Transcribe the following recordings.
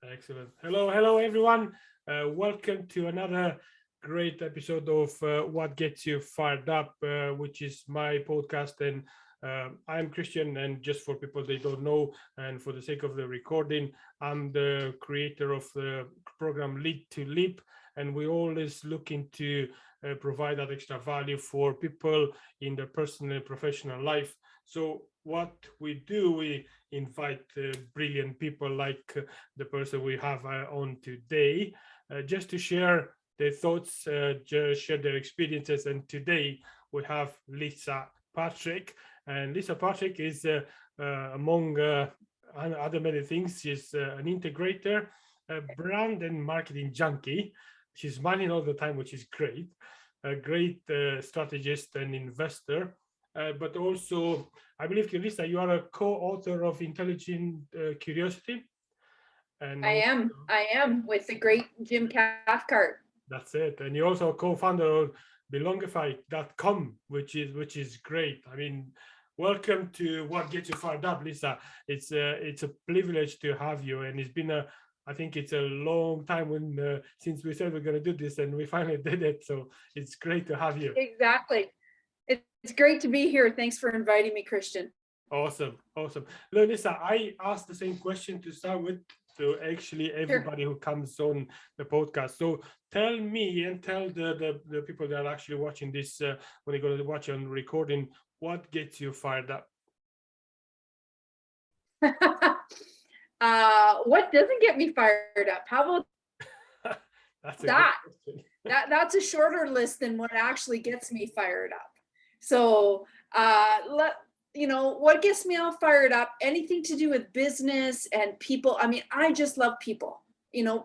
Excellent. Hello, everyone. Welcome to another great episode of What Gets You Fired Up, which is my podcast. And I'm Christian. And just for people they don't know, and for the sake of the recording, I'm the creator of the program Lead to Leap. And we always looking to provide that extra value for people in their personal and professional life. So, what we do, we invite brilliant people like the person we have on today, just to share their thoughts, just share their experiences. And today we have Lisa Patrick, and Lisa Patrick is among other many things. She's an integrator, a brand and marketing junkie. She's smiling all the time, which is great. A great strategist and investor, but also I believe, Lisa, you are a co-author of Intelligent Curiosity. And I also, am. I am with the great Jim Cathcart. that's it. And you're also a co-founder of Belongify.com, which is great. I mean, welcome to What Gets You Fired Up, Lisa. It's a privilege to have you, and it's been I think it's a long time since we said we're going to do this, and we finally did it. So it's great to have you. Exactly. It's great to be here. Thanks for inviting me, Christian. Awesome. Look, Lisa, I asked the same question to start with to actually Sure. everybody who comes on the podcast. So tell me and tell the people that are actually watching this when they're going to watch on recording, what gets you fired up? What doesn't get me fired up? How about That's a good that? question. That's a shorter list than what actually gets me fired up. So what gets me all fired up, anything to do with business and people. I mean, I just love people.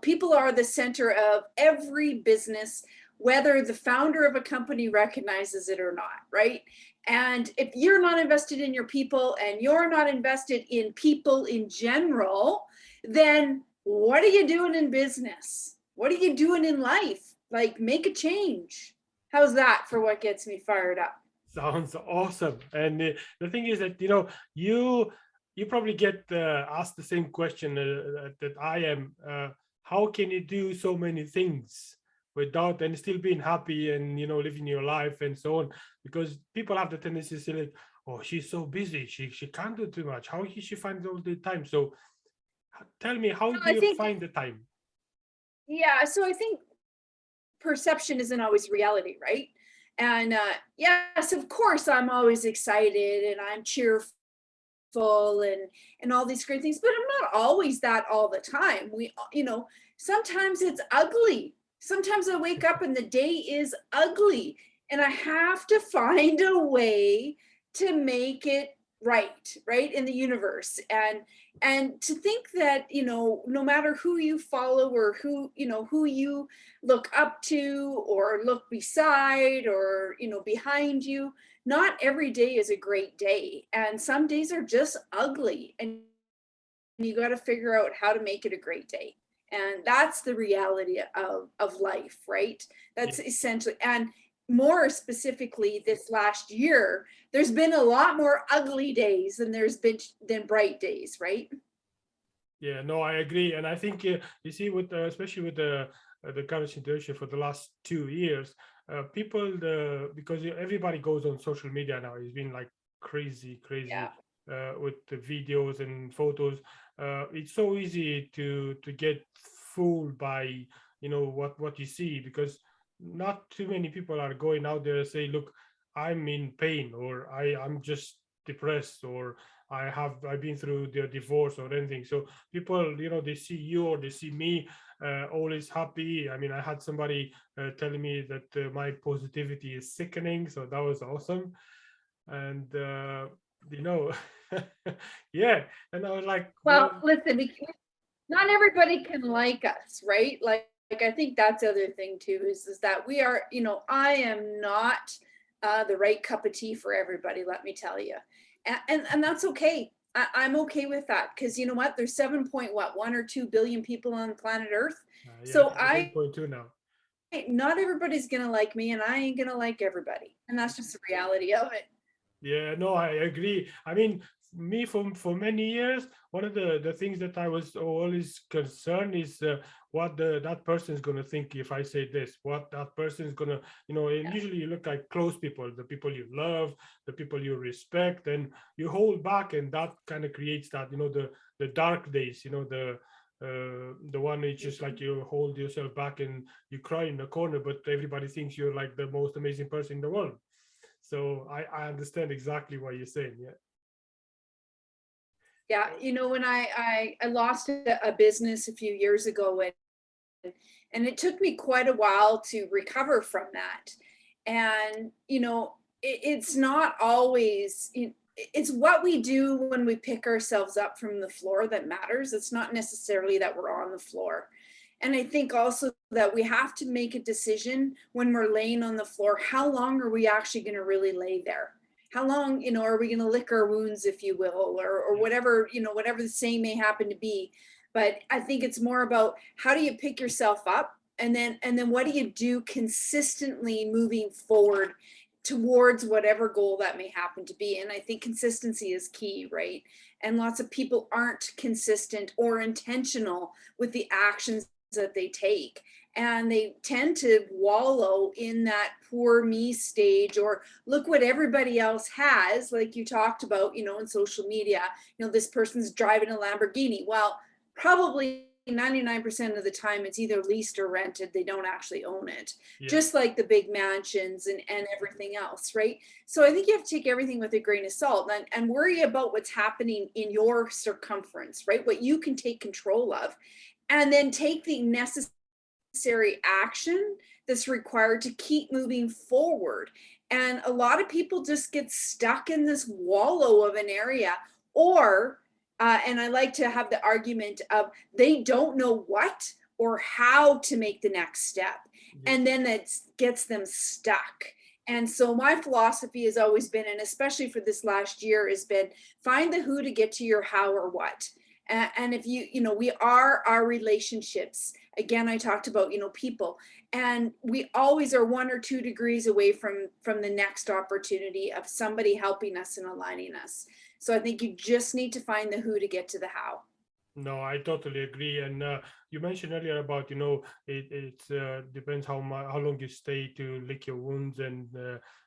People are the center of every business, whether the founder of a company recognizes it or not, right? And if you're not invested in your people and you're not invested in people in general, then what are you doing in business? What are you doing in life? Like, make a change. How's that for what gets me fired up? Sounds awesome. And the thing is that you probably get asked the same question that I am. How can you do so many things without and still being happy and living your life and so on? Because people have the tendency to say like, "Oh, she's so busy. She can't do too much. How she find all the time?" So tell me, how do I you think, find the time? yeah, so I think perception isn't always reality, right? And yes, of course, I'm always excited and I'm cheerful and all these great things, but I'm not always that all the time. Sometimes it's ugly. Sometimes I wake up and the day is ugly, and I have to find a way to make it right in the universe. And to think that, no matter who you follow or who you look up to or look beside or behind you, not every day is a great day, and some days are just ugly, and you got to figure out how to make it a great day. And that's the reality of life, right? Yeah. That's essentially. And more specifically, this last year, there's been a lot more ugly days than bright days, right? Yeah, no, I agree, and I think you see, with especially with the current situation for the last 2 years, people because everybody goes on social media now. It's been like crazy Yeah. with the videos and photos. It's so easy to get fooled by what you see, because not too many people are going out there and say, "Look, I'm in pain," or I'm just depressed," or I've been through the divorce or anything. So people, they see you or they see me always happy. I mean, I had somebody telling me that my positivity is sickening, so that was awesome. And you know yeah, and I was like, well, Well, listen, not everybody can like us, right? Like I think that's the other thing too, is that we are, I am not the right cup of tea for everybody, let me tell you. And that's okay. I'm okay with that, because you know what? There's 7.1 or 2 billion people on planet Earth. yeah, I So think it's 8.2 now. not everybody's gonna like me, and I ain't gonna like everybody. And that's just the reality of it. Yeah, no, I agree. I mean, me for many years, one of the things that I was always concerned is what that person is going to think if I say this, what that person is going to, and usually you look like close people, the people you love, the people you respect, and you hold back, and that kind of creates that, the dark days, the one it's just like you hold yourself back and you cry in the corner, but everybody thinks you're like the most amazing person in the world. So I understand exactly what you're saying. Yeah. Yeah, when I lost a business a few years ago, and it took me quite a while to recover from that. And it's not always, it's what we do when we pick ourselves up from the floor that matters. It's not necessarily that we're on the floor. And I think also that we have to make a decision when we're laying on the floor. How long are we actually going to really lay there? How long, are we going to lick our wounds, if you will, or whatever, whatever the saying may happen to be. But I think it's more about how do you pick yourself up, and then what do you do consistently moving forward towards whatever goal that may happen to be. And I think consistency is key, right? And lots of people aren't consistent or intentional with the actions that they take, and they tend to wallow in that poor me stage, or look what everybody else has, like you talked about, in social media. This person's driving a Lamborghini. Well, probably 99% of the time it's either leased or rented. They don't actually own it. Yeah. Just like the big mansions and everything else, right? So I think you have to take everything with a grain of salt, and worry about what's happening in your circumference, right? What you can take control of, and then take the necessary action that's required to keep moving forward. And a lot of people just get stuck in this wallow of an area, or and I like to have the argument of they don't know what or how to make the next step, and then that gets them stuck. And so my philosophy has always been, and especially for this last year, has been find the who to get to your how or what. And if we are our relationships. Again, I talked about, people, and we always are 1 or 2 degrees away from the next opportunity of somebody helping us and aligning us. So I think you just need to find the who to get to the how. No, I totally agree. And you mentioned earlier about, it depends how long you stay to lick your wounds, and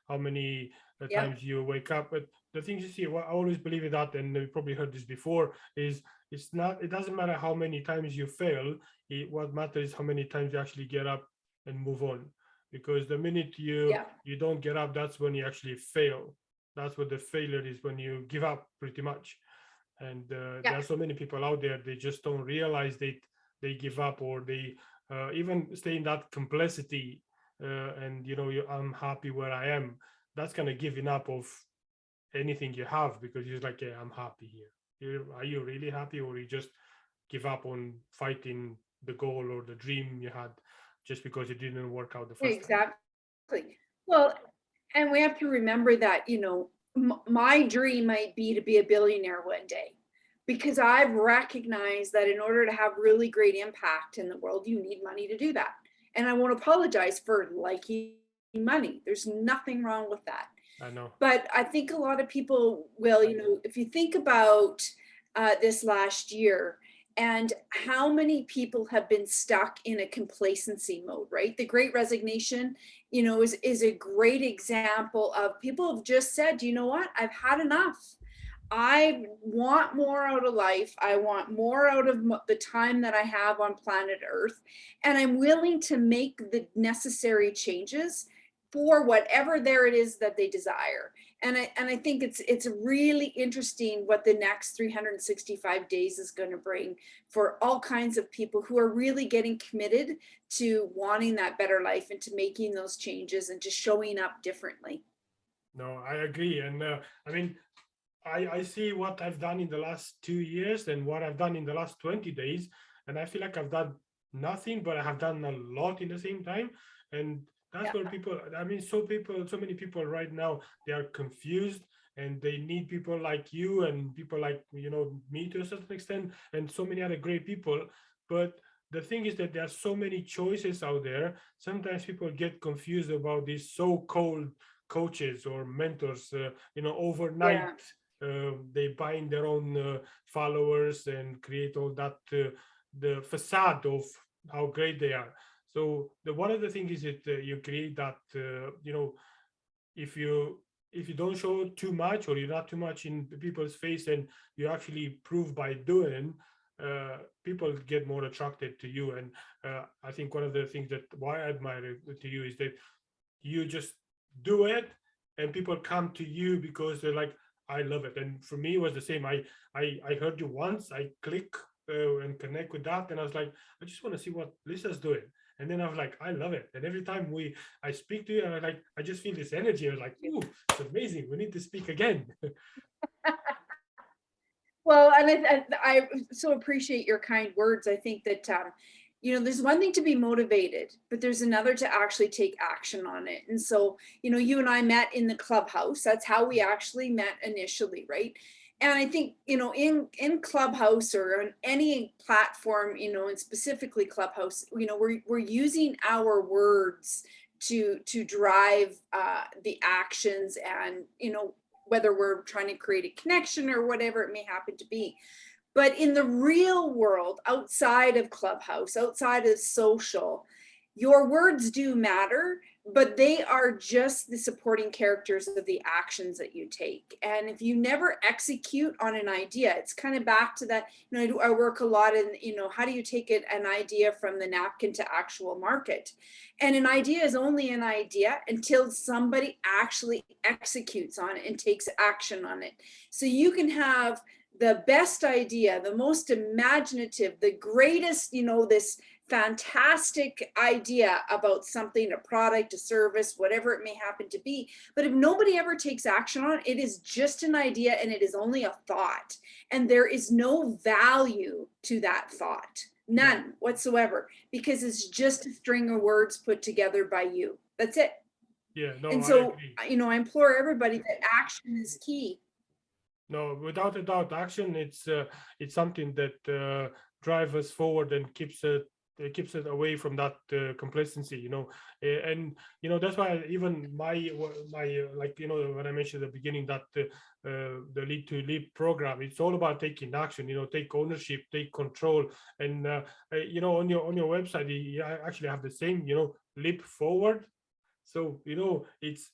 how many times you wake up. But the thing you see, I always believe in that, and you probably heard this before, is it doesn't matter how many times you fail. What matters is how many times you actually get up and move on. Because the minute you don't get up, that's when you actually fail. That's what the failure is, when you give up, pretty much. And there are so many people out there, they just don't realize they give up, or they even stay in that complexity, and I'm happy where I am. That's kind of giving up of anything you have, because you're like, yeah, I'm happy here. Are you really happy, or you just give up on fighting the goal or the dream you had just because it didn't work out the first time? Exactly. Well, and we have to remember that, my dream might be to be a billionaire one day, because I've recognized that in order to have really great impact in the world, you need money to do that. And I won't apologize for liking money. There's nothing wrong with that. I know. But I think a lot of people will, if you think about this last year, and how many people have been stuck in a complacency mode, right? The Great Resignation, is a great example of people have just said, you know what, I've had enough. I want more out of life. I want more out of the time that I have on planet Earth. And I'm willing to make the necessary changes for whatever there it is that they desire. And I think it's really interesting what the next 365 days is going to bring for all kinds of people who are really getting committed to wanting that better life, and to making those changes, and just showing up differently. No, I agree. And I mean, I see what I've done in the last 2 years and what I've done in the last 20 days. And I feel like I've done nothing, but I have done a lot in the same time. And that's where people, I mean, so many people right now, they are confused, and they need people like you, and people like, me to a certain extent, and so many other great people. But the thing is that there are so many choices out there. Sometimes people get confused about these so-called coaches or mentors, overnight they bind their own followers and create all that the facade of how great they are. So the one of the things is that you create that if you don't show too much, or you're not too much in people's face, and you actually prove by doing, people get more attracted to you. And I think one of the things that why I admire it to you is that you just do it, and people come to you because they're like, I love it. And for me, it was the same. I heard you once, I click and connect with that, and I was like, I just want to see what Lisa's doing. And then I was like, I love it. And every time I speak to you, and I just feel this energy. I was like, ooh, it's amazing. We need to speak again. Well, and I so appreciate your kind words. I think that, there's one thing to be motivated, but there's another to actually take action on it. And so, you and I met in the Clubhouse. That's how we actually met initially, right? And I think, in Clubhouse or on any platform, and specifically Clubhouse, we're using our words to drive the actions, and whether we're trying to create a connection or whatever it may happen to be. But in the real world, outside of Clubhouse, outside of social, your words do matter, but they are just the supporting characters of the actions that you take. And if you never execute on an idea, it's kind of back to that, I work a lot in, how do you take an idea from the napkin to actual market? And an idea is only an idea until somebody actually executes on it and takes action on it. So you can have the best idea, the most imaginative, the greatest, this fantastic idea about something, a product, a service, whatever it may happen to be. But if nobody ever takes action on it, it is just an idea, and it is only a thought. And there is no value to that thought, none whatsoever, because it's just a string of words put together by you. That's it. Yeah, no, and so, I agree. I implore everybody that action is key. No, without a doubt, action, it's something that drives us forward and keeps it away from that complacency, and that's why even my like when I mentioned at the beginning that the Lead to Leap program, it's all about taking action, take ownership, take control. And on your website you actually have the same, leap forward. So it's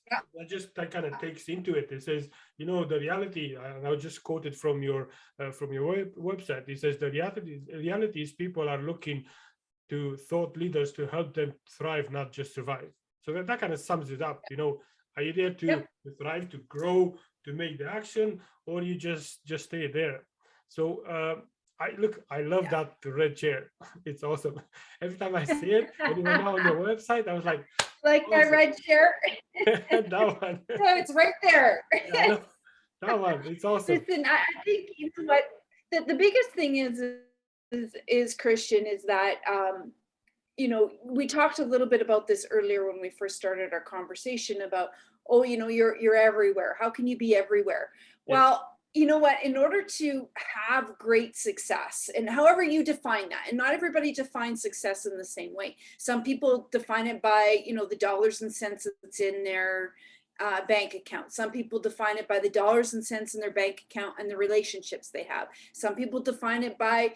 that kind of takes into it. It says, the reality, and I'll just quote it from your website. It says the reality is people are looking to thought leaders to help them thrive, not just survive. So that kind of sums it up. Are you there to thrive, to grow, to make the action, or you just stay there? So I love that red chair. It's awesome. Every time I see it, and even now on your website, I was like awesome. My red chair. That one. No, it's right there. Yeah, that one. It's awesome. Listen, I think what the biggest thing is Christian, is that we talked a little bit about this earlier when we first started our conversation about, you're everywhere. How can you be everywhere? Yeah. Well, you know what, in order to have great success, and however you define that, and not everybody defines success in the same way. Some people define it by, the dollars and cents that's in their bank account. Some people define it by the dollars and cents in their bank account and the relationships they have. Some people define it by,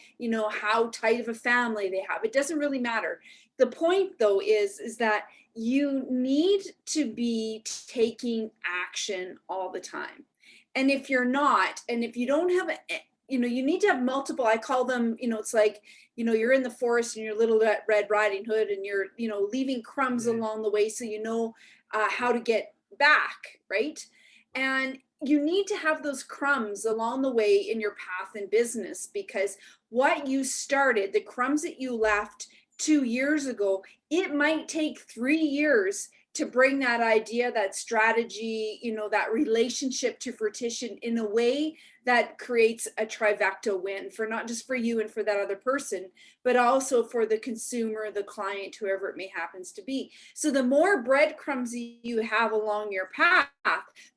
how tight of a family they have. It doesn't really matter. The point though is that you need to be taking action all the time. And if you're not, and if you don't have you need to have multiple, I call them, it's like, you're in the forest and your little Red Riding Hood, and you're, leaving crumbs along the way, so how to get back, right? And you need to have those crumbs along the way in your path in business, because what you started, the crumbs that you left 2 years ago, it might take 3 years to bring that idea, that strategy, that relationship to fruition in a way that creates a trifecta win for not just for you and for that other person, but also for the consumer, the client, whoever it may happens to be. So the more breadcrumbs you have along your path,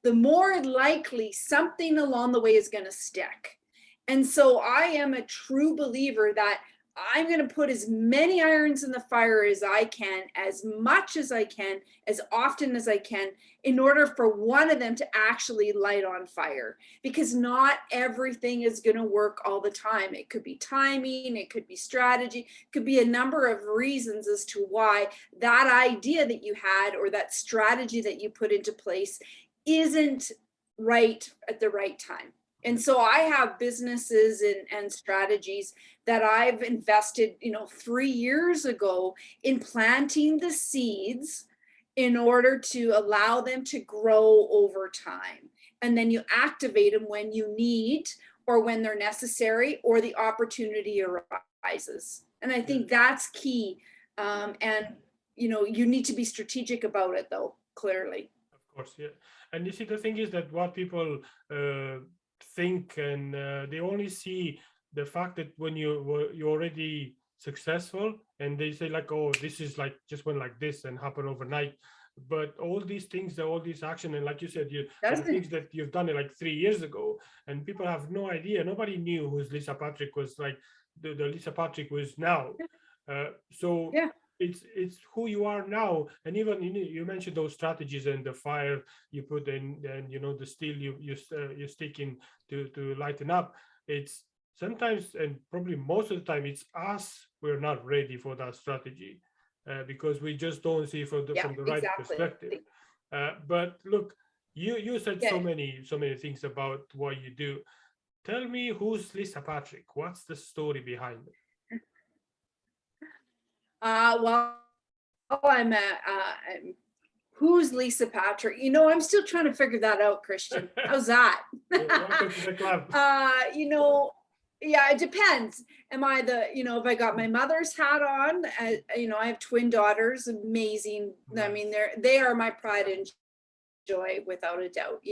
the more likely something along the way is going to stick. And so I am a true believer that I'm going to put as many irons in the fire as I can, as much as I can, as often as I can, in order for one of them to actually light on fire. Because not everything is going to work all the time. It could be timing, it could be strategy, it could be a number of reasons as to why that idea that you had or that strategy that you put into place isn't right at the right time. And so I have businesses and strategies that I've invested, 3 years ago in planting the seeds in order to allow them to grow over time. And then you activate them when you need or when they're necessary or the opportunity arises. And I think that's key. And, you need to be strategic about it, though, clearly. Of course, yeah. And you see, the thing is that what people think, and they only see the fact that when you're already successful, and they say like, oh, this is like just went like this and happened overnight. But all these things, all these action, and like you said, the things that you've done it like 3 years ago, and people have no idea. Nobody knew who Lisa Patrick was, like the Lisa Patrick was now. So Yeah. It's who you are now. And even you mentioned those strategies and the fire you put in, and the steel you stick in to lighten up. It's sometimes, and probably most of the time, it's us, we're not ready for that strategy, because we just don't see from the right perspective. But look, you said so many things about what you do. Tell me, who's Lisa Patrick? What's the story behind it? Well, I'm who's Lisa Patrick? I'm still trying to figure that out, Christian. How's that? Welcome to the club. Yeah, it depends. Am I if I got my mother's hat on, I have twin daughters, amazing. Nice. I mean, they are my pride and joy, without a doubt.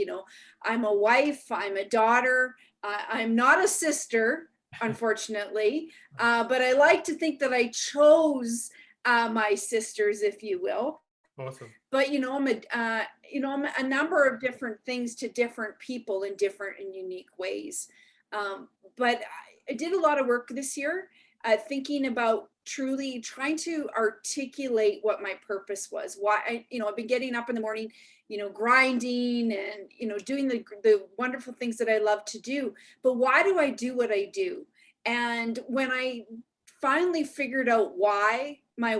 I'm a wife, I'm a daughter, I'm not a sister, unfortunately, but I like to think that I chose my sisters, if you will. Awesome. But I'm a number of different things to different people in different and unique ways. But I did a lot of work this year, thinking about truly trying to articulate what my purpose was. Why I've been getting up in the morning, grinding and doing the wonderful things that I love to do. But why do I do what I do? And when I finally figured out my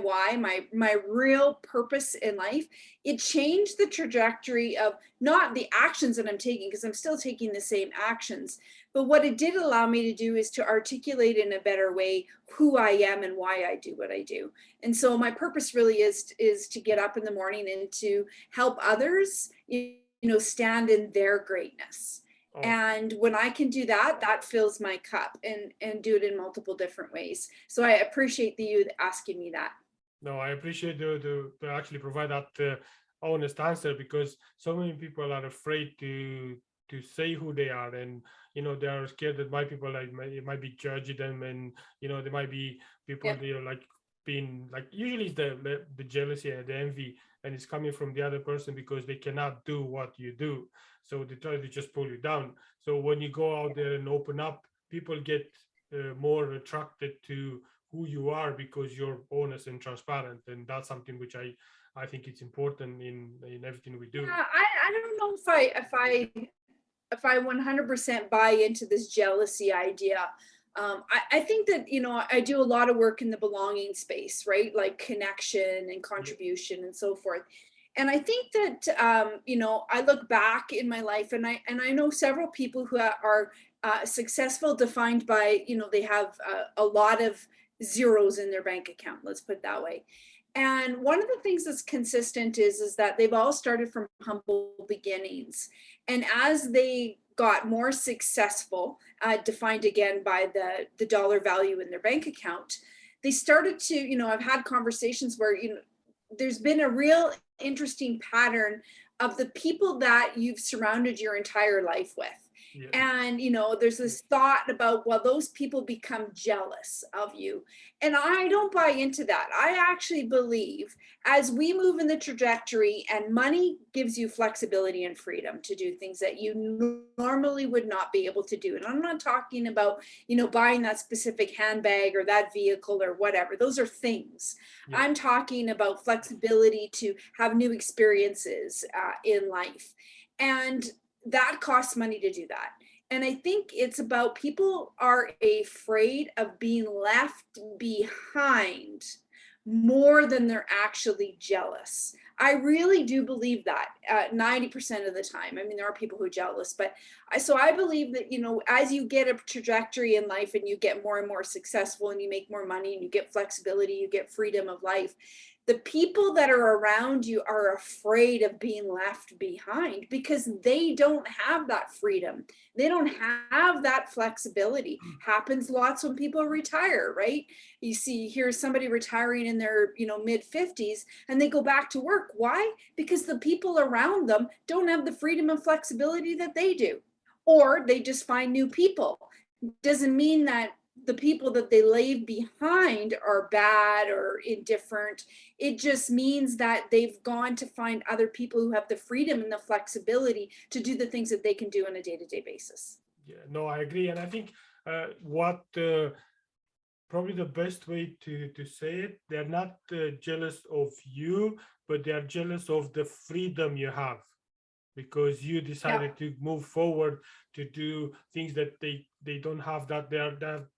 real purpose in life, it changed the trajectory of not the actions that I'm taking, because I'm still taking the same actions, but what it did allow me to do is to articulate in a better way who I am and why I do what I do. And so my purpose really is to get up in the morning and to help others, stand in their greatness. Oh. And when I can do that, that fills my cup, and do it in multiple different ways. So I appreciate you asking me that. No, I appreciate to actually provide that honest answer, because so many people are afraid to say who they are, and they are scared that people it might be judging them, and there might be people like being like, usually it's the jealousy and the envy, and it's coming from the other person because they cannot do what you do, so they try to just pull you down. So when you go out there and open up, people get more attracted to who you are because you're honest and transparent, and that's something which I think it's important in everything we do. Yeah, I don't know if I 100% buy into this jealousy idea. I think that, I do a lot of work in the belonging space, right? Like connection and contribution and so forth. And I think that, I look back in my life, and I know several people who are successful, defined by, they have a lot of zeros in their bank account, let's put it that way. And one of the things that's consistent is that they've all started from humble beginnings. And as they got more successful, defined again by the dollar value in their bank account, they started to, I've had conversations where, there's been a real interesting pattern of the people that you've surrounded your entire life with. Yeah. And, there's this thought about, well, those people become jealous of you. And I don't buy into that. I actually believe as we move in the trajectory, and money gives you flexibility and freedom to do things that you normally would not be able to do. And I'm not talking about, buying that specific handbag or that vehicle or whatever. Those are things. Yeah. I'm talking about flexibility to have new experiences in life. And that costs money to do that. And I think it's about people are afraid of being left behind more than they're actually jealous. I really do believe that 90% of the time. I mean, there are people who are jealous, but I believe that, as you get a trajectory in life and you get more and more successful and you make more money and you get flexibility, you get freedom of life, the people that are around you are afraid of being left behind because they don't have that freedom. They don't have that flexibility. Happens lots when people retire, right? You see, here's somebody retiring in their, mid 50s and they go back to work. Why? Because the people around them don't have the freedom and flexibility that they do. Or they just find new people. Doesn't mean that the people that they leave behind are bad or indifferent. It just means that they've gone to find other people who have the freedom and the flexibility to do the things that they can do on a day-to-day basis. Yeah, no, I agree. And I think what probably the best way to say it, they're not jealous of you, but they're jealous of the freedom you have because you decided to move forward to do things that they don't have, that they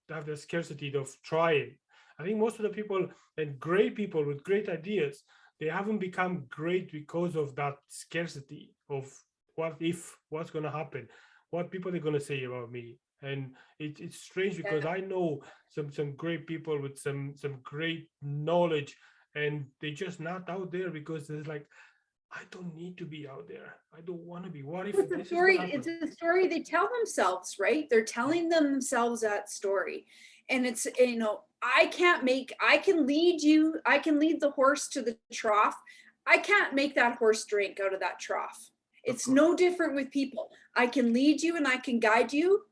have the scarcity of trying. I think most of the people and great people with great ideas, they haven't become great because of that scarcity of what's going to happen, what people are going to say about me. And it's strange because I know some great people with some great knowledge, and they're just not out there because there's like, I don't need to be out there. I don't want to be. What if It's a story they tell themselves, right? They're telling themselves that story. And it's, I can lead the horse to the trough. I can't make that horse drink out of that trough. It's no different with people. I can lead you and I can guide you.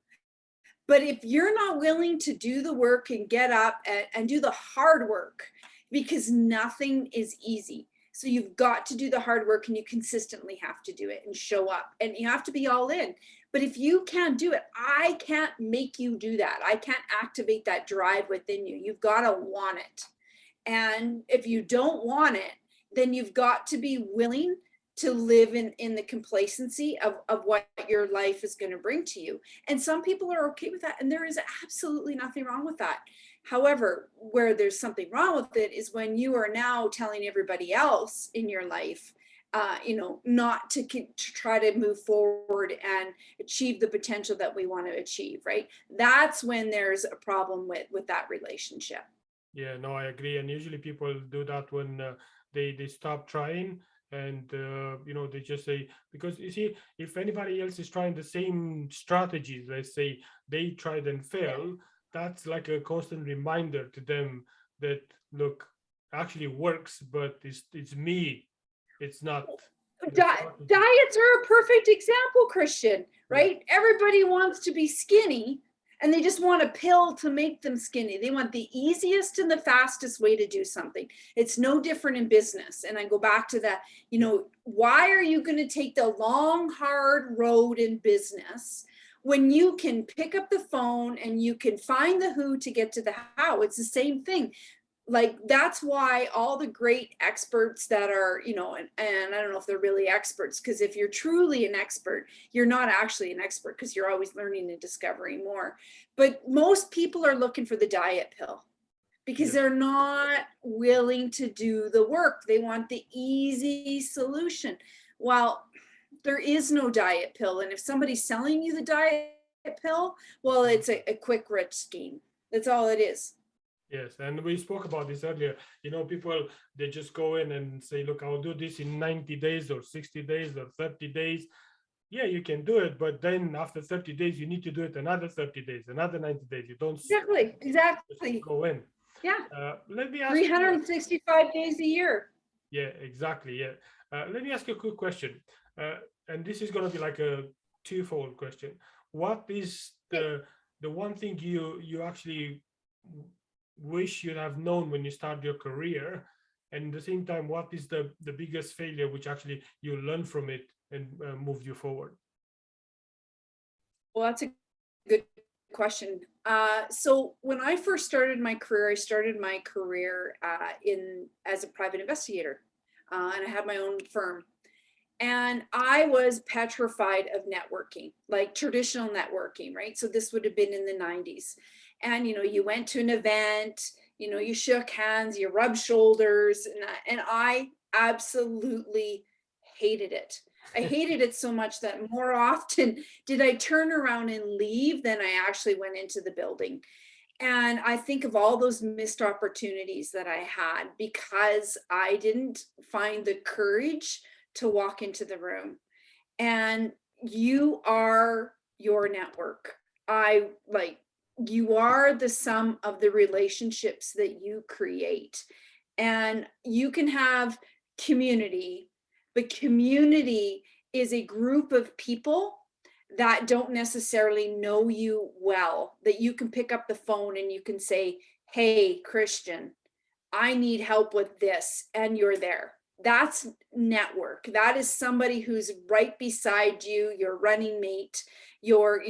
But if you're not willing to do the work and get up and do the hard work, because nothing is easy. So you've got to do the hard work and you consistently have to do it and show up and you have to be all in. But if you can't do it, I can't make you do that. I can't activate that drive within you. You've got to want it. And if you don't want it, then you've got to be willing to live in the complacency of what your life is going to bring to you. And some people are okay with that. And there is absolutely nothing wrong with that. However, where there's something wrong with it is when you are now telling everybody else in your life, not to try to move forward and achieve the potential that we want to achieve, right? That's when there's a problem with that relationship. Yeah, no, I agree. And usually people do that when they stop trying. And they just say, because you see, if anybody else is trying the same strategies, let's say they tried and fail, that's like a constant reminder to them that, look, actually works, but it's me, it's not. Diets are a perfect example, Christian, right? Everybody wants to be skinny and they just want a pill to make them skinny. They want the easiest and the fastest way to do something. It's no different in business. And I go back to that, why are you going to take the long, hard road in business when you can pick up the phone and you can find the who to get to the how? It's the same thing. Like, that's why all the great experts that are, and I don't know if they're really experts, because if you're truly an expert, you're not actually an expert because you're always learning and discovering more. But most people are looking for the diet pill because they're not willing to do the work. They want the easy solution. Well, there is no diet pill. And if somebody's selling you the diet pill, well, it's a quick rich scheme. That's all it is. Yes, and we spoke about this earlier. People, they just go in and say, look, I'll do this in 90 days or 60 days or 30 days. Yeah, you can do it, but then after 30 days, you need to do it another 30 days, another 90 days. You don't exactly go in. Yeah. Let me ask 365 days a year. Yeah, exactly. Yeah. Let me ask you a quick question. And this is going to be like a twofold question. what is the one thing you actually wish you'd have known when you start your career, and at the same time, what is the biggest failure which actually you learn from it and moved you forward? Well, that's a good question. So when I first started my career, I started my career in as a private investigator, and I had my own firm. And I was petrified of networking, like traditional networking, right? So this would have been in the 90s. And you went to an event, you shook hands, you rubbed shoulders, and I absolutely hated it. I hated it so much that more often did I turn around and leave than I actually went into the building. And I think of all those missed opportunities that I had because I didn't find the courage to walk into the room. And you are your network. You are the sum of the relationships that you create. And you can have community, but community is a group of people that don't necessarily know you well, that you can pick up the phone and you can say, hey, Christian, I need help with this, and you're there. That's network. That is somebody who's right beside you, your running mate, your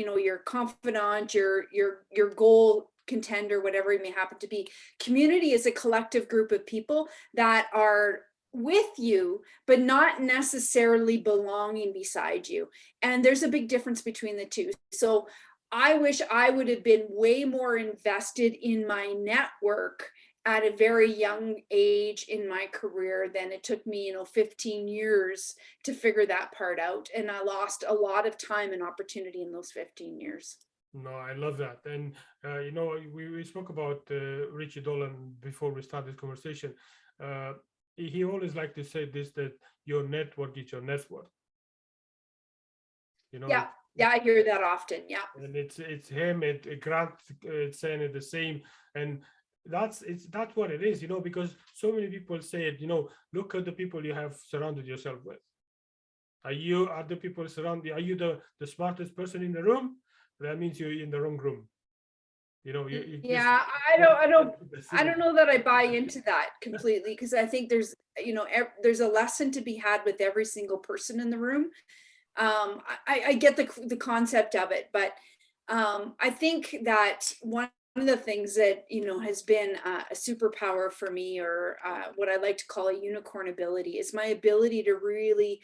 confidant, your goal contender, whatever it may happen to be. Community is a collective group of people that are with you, but not necessarily belonging beside you. And there's a big difference between the two. So I wish I would have been way more invested in my network at a very young age in my career than it took me, 15 years to figure that part out. And I lost a lot of time and opportunity in those 15 years. No, I love that. And, we spoke about Richie Dolan before we started this conversation. He always liked to say this, that your network is your net worth. Yeah, I hear that often. Yeah. And it's him, Grant, saying it the same. And that's what it is, because so many people say it, look at the people you have surrounded yourself with. Are the people surrounding you, are you the smartest person in the room? That means you're in the wrong room. Yeah, I don't know that I buy into that completely, because I think there's a lesson to be had with every single person in the room. I get the concept of it, but I think that one of the things that has been a superpower for me, or what I like to call a unicorn ability, is my ability to really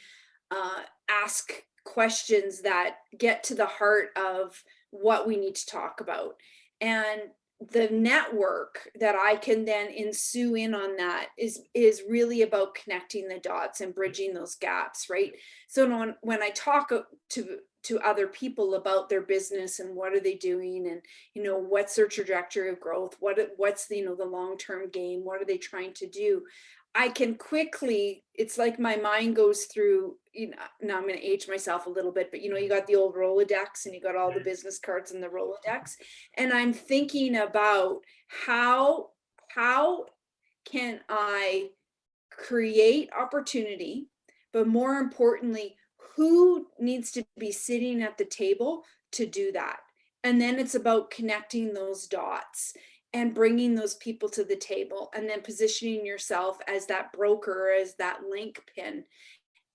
ask questions that get to the heart of what we need to talk about. And the network that I can then ensue in on that is really about connecting the dots and bridging those gaps, right? So when I talk to other people about their business and what are they doing, and what's their trajectory of growth, what's the long-term game, what are they trying to do, I can quickly, it's like my mind goes through, now I'm going to age myself a little bit, but you got the old Rolodex and you got all the business cards in the Rolodex. And I'm thinking about how can I create opportunity, but more importantly, who needs to be sitting at the table to do that? And then it's about connecting those dots and bringing those people to the table, and then positioning yourself as that broker, as that link pin.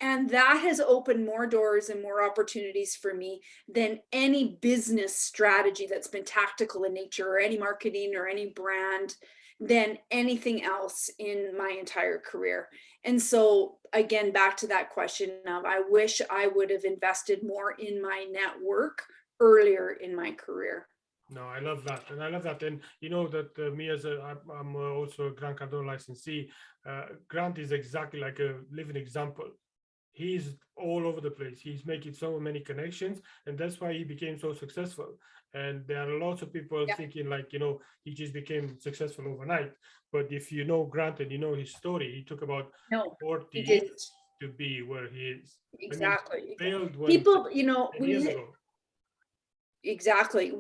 And that has opened more doors and more opportunities for me than any business strategy that's been tactical in nature, or any marketing or any brand, than anything else in my entire career. And so again, back to that question of, I wish I would have invested more in my network earlier in my career. No, I love that. And I love that. And that me I'm also a Grant Cardone licensee. Grant is exactly like a living example. He's all over the place. He's making so many connections, and that's why he became so successful. And there are lots of people thinking he just became successful overnight. But if you know Grant and you know his story, he took about 40 years to be where he is. Exactly. I mean, people, exactly.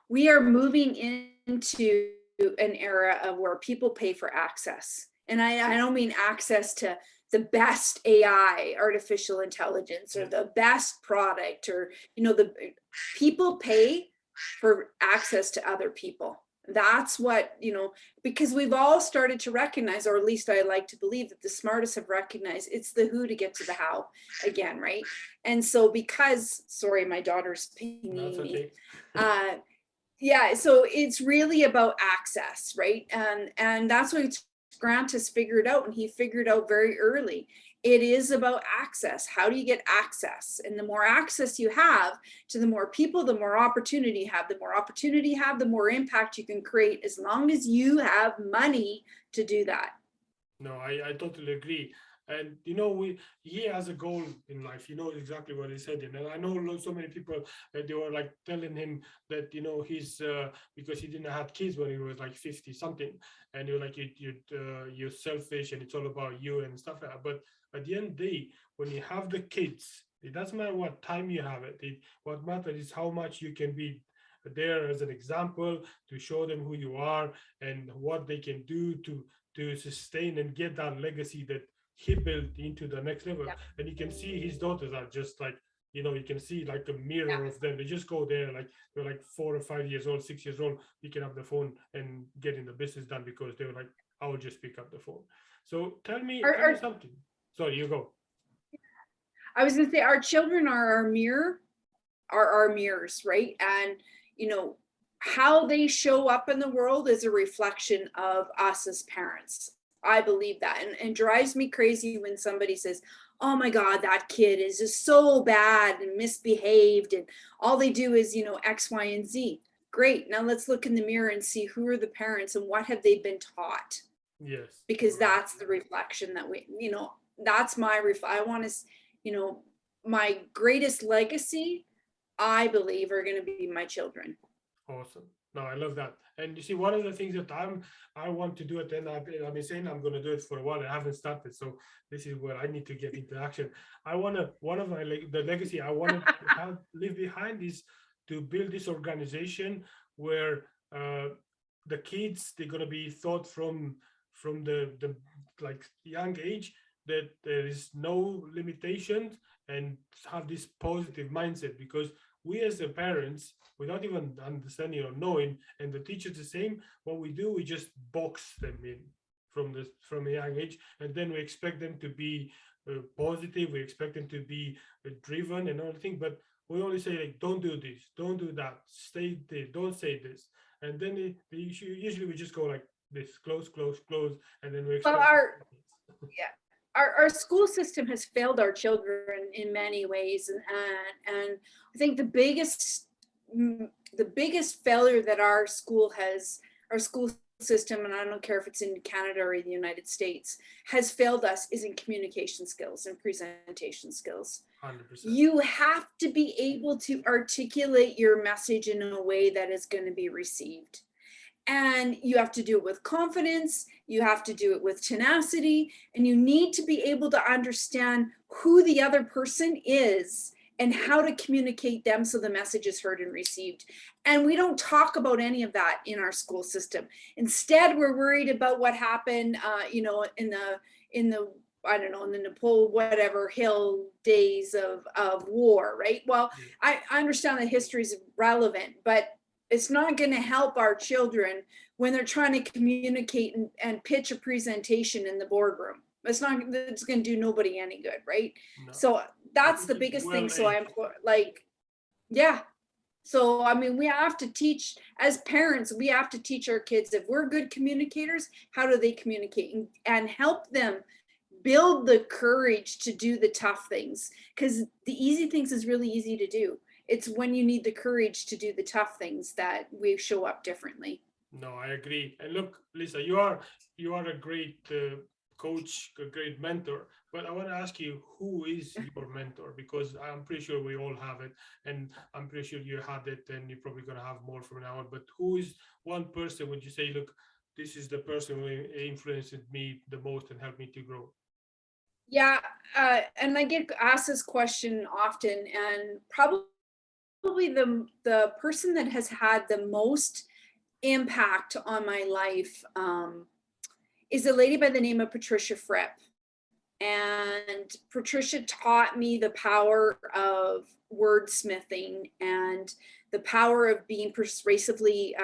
We are moving into an era of where people pay for access. And I don't mean access to the best AI, artificial intelligence, or the best product, or, the people pay for access to other people. That's what, because we've all started to recognize, or at least I like to believe that the smartest have recognized it's the who to get to the how again, right? And so sorry, my daughter's pinging me. Yeah, so it's really about access, right? And that's what Grant has figured out, and he figured out very early. It is about access. How do you get access? And the more access you have to the more people, the more opportunity you have. The more opportunity you have, the more impact you can create, as long as you have money to do that. No, I totally agree. And he has a goal in life. He knows exactly what he said. And I know so many people that they were like telling him that he's because he didn't have kids when he was like 50 something, and you're like you're selfish and it's all about you and stuff like that. But at the end of the day, when you have the kids, it doesn't matter what time you have it. What matters is how much you can be there as an example to show them who you are and what they can do to sustain and get that legacy that he built into the next level. Yeah. And you can see his daughters are just like, you can see like a mirror of them. They just go there, like they're like 4 or 5 years old, 6 years old, picking up the phone and getting the business done because they were like, I will just pick up the phone. So tell me something. Sorry, you go. I was gonna say our children are our mirror, are our mirrors, right? And how they show up in the world is a reflection of us as parents. I believe that, and drives me crazy when somebody says, oh my God, that kid is just so bad and misbehaved, and all they do is, X, Y, and Z. Great. Now let's look in the mirror and see who are the parents and what have they been taught. Yes. Because that's the reflection that that's I want to, my greatest legacy, I believe, are going to be my children. Awesome. No, I love that. And you see, one of the things that I want to do it, and I've been saying I'm going to do it for a while. I haven't started, so this is where I need to get into action. One of the legacy I want to leave behind is to build this organization where the kids, they're going to be taught from the like young age that there is no limitations, and have this positive mindset, because we as the parents, without even understanding or knowing, and the teachers the same, what we do, we just box them in from a young age, and then we expect them to be positive, we expect them to be driven and everything, but we only say like, don't do this, don't do that, stay there, don't say this, and then usually we just go like this, close, and then we expect our school system has failed our children in many ways, and I think the biggest failure that our school system, and I don't care if it's in Canada or in the United States, has failed us, is in communication skills and presentation skills. 100%. You have to be able to articulate your message in a way that is going to be received. And you have to do it with confidence, you have to do it with tenacity, and you need to be able to understand who the other person is and how to communicate them so the message is heard and received. And we don't talk about any of that in our school system. Instead, we're worried about what happened, in the I don't know, in the Napoleon whatever Hill days of war, right? Well, I understand that history is relevant, but it's not going to help our children when they're trying to communicate and pitch a presentation in the boardroom. It's going to do nobody any good, right? No. So that's the biggest thing. So I'm like, yeah. So, I mean, we have to teach, as parents, we have to teach our kids, if we're good communicators, how do they communicate, and help them build the courage to do the tough things, because the easy things is really easy to do. It's when you need the courage to do the tough things that we show up differently. No, I agree. And look, Lisa, you are a great coach, a great mentor. But I want to ask you, who is your mentor? Because I'm pretty sure we all have it, and I'm pretty sure you had it, and you're probably going to have more from now on. But who is one person, would you say, look, this is the person who influenced me the most and helped me to grow? Yeah, and I get asked this question often, and probably the person that has had the most impact on my life is a lady by the name of Patricia Fripp. And Patricia taught me the power of wordsmithing and the power of being persuasively,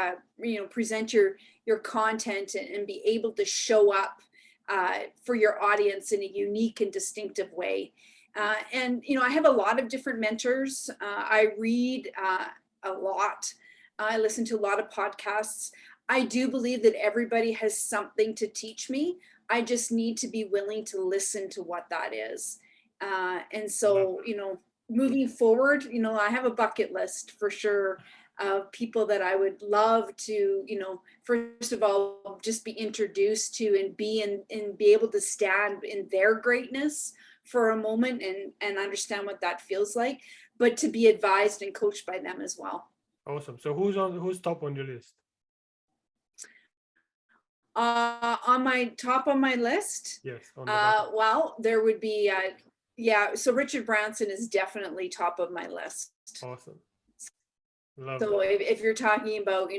present your content and be able to show up for your audience in a unique and distinctive way. And I have a lot of different mentors. I read a lot. I listen to a lot of podcasts. I do believe that everybody has something to teach me. I just need to be willing to listen to what that is. And so, moving forward, I have a bucket list for sure of people that I would love to, first of all, just be introduced to and be able to stand in their greatness for a moment and understand what that feels like, but to be advised and coached by them as well. Awesome. So who's top on your list? On my top on my list, Yes. well, there would be, so Richard Branson is definitely top of my list. Awesome. Love so if you're talking about,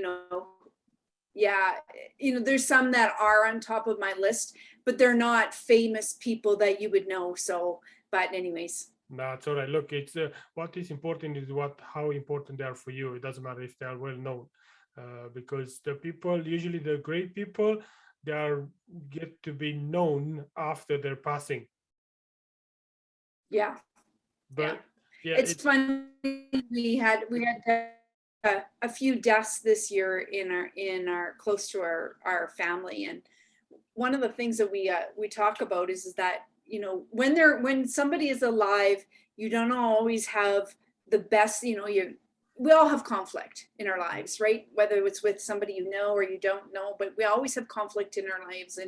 there's some that are on top of my list, but they're not famous people that you would know. So, but anyways. That's all right. Look, it's what is important is how important they are for you. It doesn't matter if they are well known, because the people, usually the great people, get to be known after their passing. Yeah. But yeah, it's funny. We had a few deaths this year in our close to our family, and one of the things that we talk about is that when somebody is alive, you don't always have the best. We all have conflict in our lives, right? Whether it's with somebody you know or you don't know, but we always have conflict in our lives,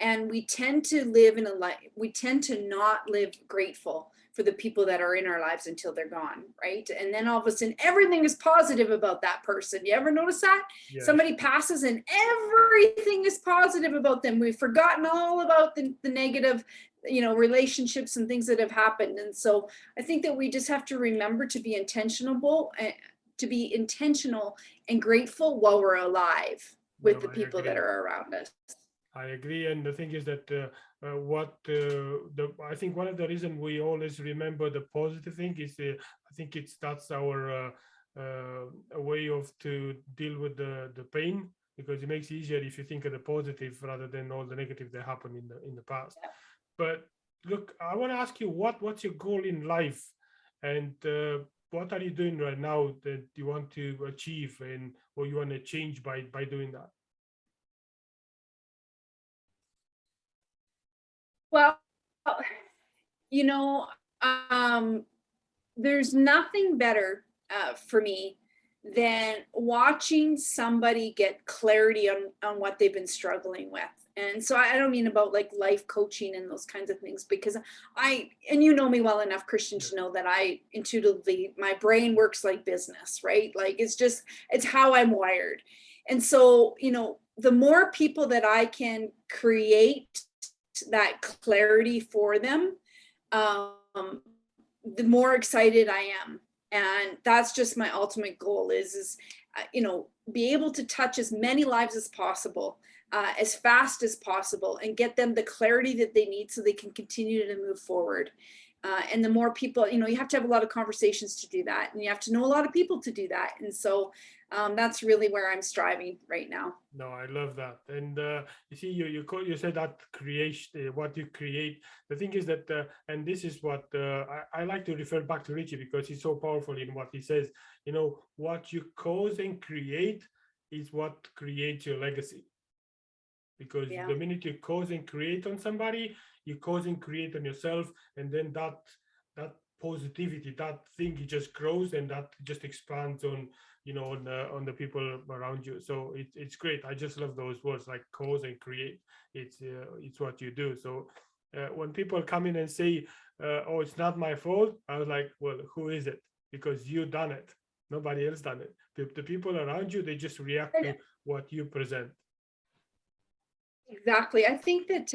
and we tend to live in a life. We tend to not live grateful for the people that are in our lives until they're gone, right? And then all of a sudden, everything is positive about that person. You ever notice that? Yes. Somebody passes and everything is positive about them. We've forgotten all about the negative, relationships and things that have happened. And so I think that we just have to remember to be intentional and grateful while we're alive with the people that are around us. I agree. And the thing is that I think one of the reasons we always remember the positive thing is I think that's our a way to deal with the pain, because it makes it easier if you think of the positive rather than all the negative that happened in the past. Yeah. But look, I want to ask you what's your goal in life, and what are you doing right now that you want to achieve, and what you want to change by doing that? Well, there's nothing better for me than watching somebody get clarity on what they've been struggling with. And so I don't mean about like life coaching and those kinds of things, because and you know me well enough, Christian, to know that I intuitively, my brain works like business, right? Like it's how I'm wired. And so, the more people that I can create that clarity for them, the more excited I am. And that's just my ultimate goal is be able to touch as many lives as possible, as fast as possible, and get them the clarity that they need so they can continue to move forward. And the more people, you have to have a lot of conversations to do that, and you have to know a lot of people to do that. And so that's really where I'm striving right now. No, I love that. And you see, you said that creation, what you create. The thing is that, and this is what I like to refer back to Richie, because he's so powerful in what he says. What you cause and create is what creates your legacy. Because the minute you cause and create on somebody, you cause and create on yourself, and then that positivity, that thing, it just grows, and that just expands on on the people around you. So it's great. I just love those words, like cause and create. It's what you do. So when people come in and say, oh, it's not my fault, I was like, well, who is it? Because you done it. Nobody else done it. The people around you, they just react to what you present. Exactly. I think that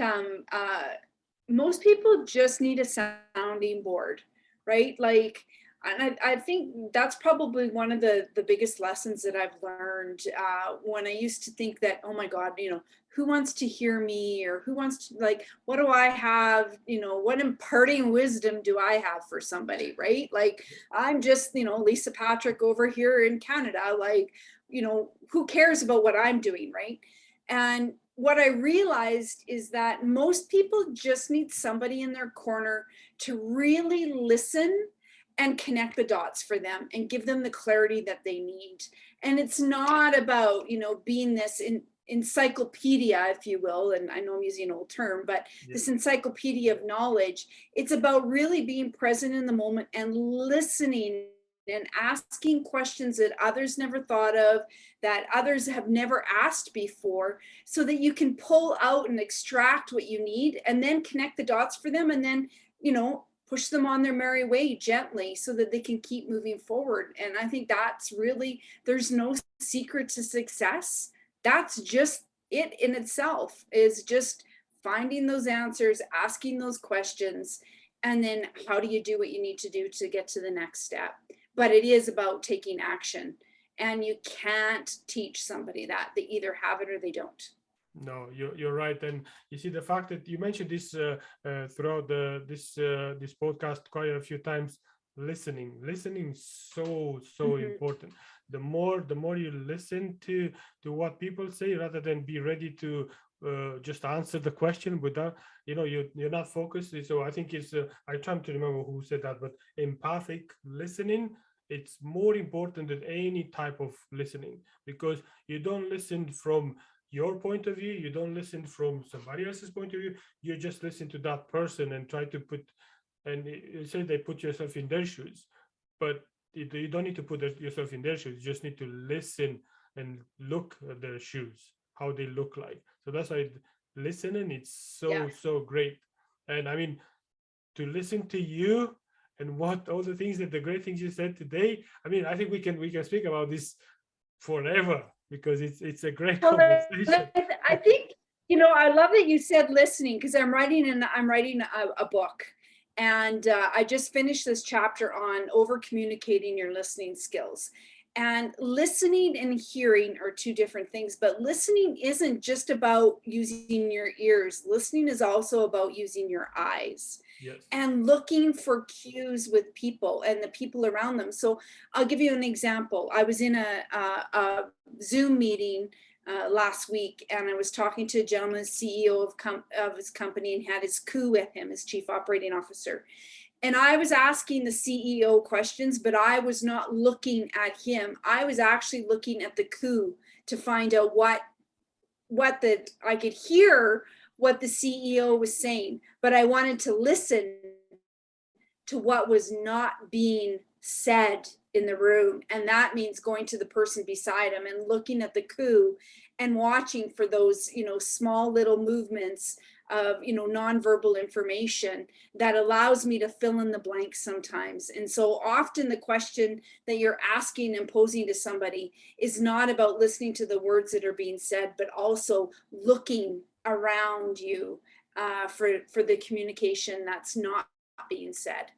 most people just need a sounding board, right? Like And I think that's probably one of the biggest lessons that I've learned when I used to think that, oh my God, who wants to hear me, or who wants to, like, what do I have, what imparting wisdom do I have for somebody, right? Like, I'm just, Lisa Patrick over here in Canada, like, who cares about what I'm doing, right? And what I realized is that most people just need somebody in their corner to really listen and connect the dots for them and give them the clarity that they need. And it's not about, being this encyclopedia, if you will, and I know I'm using an old term, but this encyclopedia of knowledge. It's about really being present in the moment and listening and asking questions that others never thought of, that others have never asked before, so that you can pull out and extract what you need and then connect the dots for them, and then, push them on their merry way gently so that they can keep moving forward. And I think that's really, there's no secret to success. That's just it in itself, is just finding those answers, asking those questions, and then how do you do what you need to do to get to the next step. But it is about taking action, and you can't teach somebody that. They either have it or they don't. No, you're right. And you see, the fact that you mentioned this throughout this podcast quite a few times, listening so important. The more you listen to what people say, rather than be ready to just answer the question without, you're not focused. So I think it's I try to remember who said that, but empathic listening, it's more important than any type of listening, because you don't listen from your point of view, you don't listen from somebody else's point of view, you just listen to that person and try to put, and you say they put yourself in their shoes, but you don't need to put yourself in their shoes, you just need to listen and look at their shoes, how they look like. So that's why listening, it's so great. And I mean, to listen to you and what all the things, that the great things you said today, I mean, I think we can speak about this forever, because it's a great conversation. I think, I love that you said listening, because I'm writing a book, and I just finished this chapter on over communicating your listening skills. And listening and hearing are two different things, but listening isn't just about using your ears. Listening is also about using your eyes. Yes. And looking for cues with people and the people around them. So I'll give you an example. I was in a Zoom meeting last week, and I was talking to a gentleman, CEO of his company, and had his COO with him, his chief operating officer. And I was asking the CEO questions, but I was not looking at him. I was actually looking at the COO to find out what I could hear what the CEO was saying, but I wanted to listen to what was not being said in the room. And that means going to the person beside him and looking at the COO and watching for those, small little movements of, nonverbal information that allows me to fill in the blanks sometimes. And so often the question that you're asking and posing to somebody is not about listening to the words that are being said, but also looking around you for the communication that's not being said.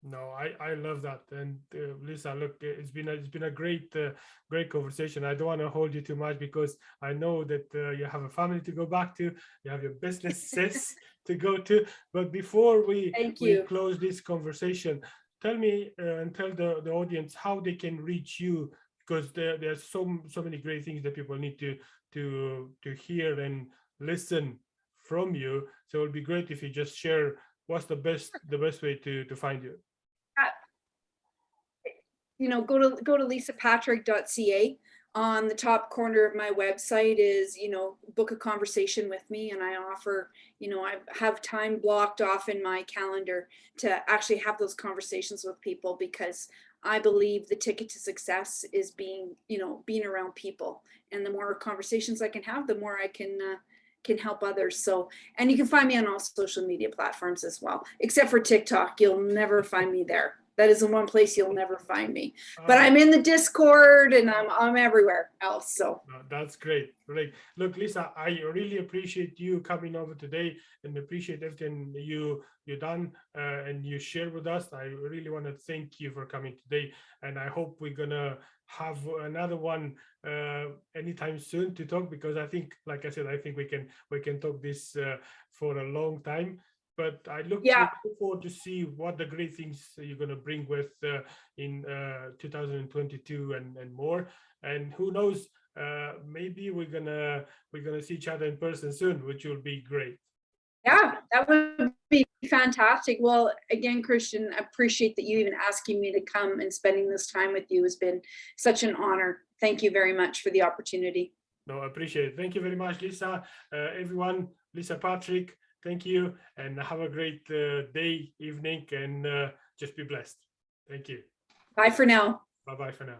No, I love that. And Lisa, look, it's been a great conversation. I don't want to hold you too much, because I know that you have a family to go back to, you have your businesses to go to. But before we close this conversation, tell me and tell the audience how they can reach you, because there's so many great things that people need to hear and listen from you. So it would be great if you just share what's the best way to find you. Go to lisapatrick.ca. On the top corner of my website is, book a conversation with me, and I offer, I have time blocked off in my calendar to actually have those conversations with people, because I believe the ticket to success is being around people, and the more conversations I can have, the more I can help others. So, and you can find me on all social media platforms as well, except for TikTok. You'll never find me there. That is the one place you'll never find me. But I'm in the Discord and I'm everywhere else. So that's great. Great. Look, Lisa, I really appreciate you coming over today and appreciate everything you done and you shared with us. I really want to thank you for coming today, and I hope we're gonna have another one anytime soon to talk, because I think, like I said, I think we can talk this for a long time. But I look forward to see what the great things you're going to bring with in 2022 and more. And who knows, maybe we're gonna see each other in person soon, which will be great. Yeah, that would be fantastic. Well, again, Christian, I appreciate that you even asking me to come and spending this time with you has been such an honor. Thank you very much for the opportunity. No, I appreciate it. Thank you very much, Lisa. Everyone, Lisa Patrick, thank you, and have a great day, evening, and just be blessed. Thank you. Bye for now. Bye-bye for now.